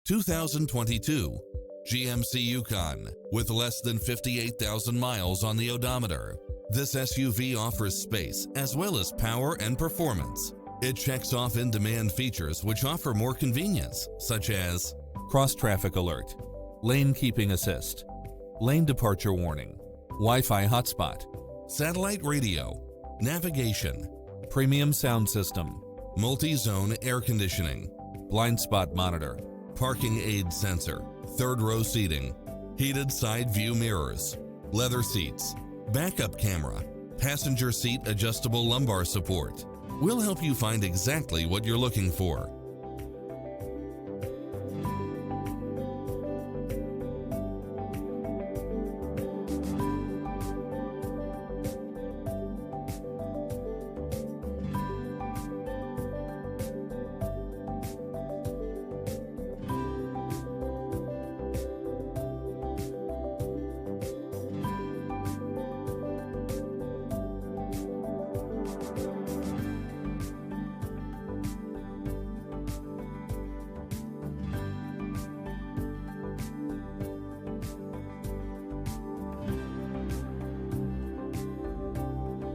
2022 GMC Yukon with less than 58,000 miles on the odometer. This SUV offers space as well as power and performance. It checks off in-demand features which offer more convenience, such as cross-traffic alert, lane keeping assist, lane departure warning, Wi-Fi hotspot, satellite radio, navigation, premium sound system, multi-zone air conditioning, blind spot monitor, parking aid sensor, third row seating, heated side view mirrors, leather seats, backup camera, passenger seat adjustable lumbar support. We'll help you find exactly what you're looking for.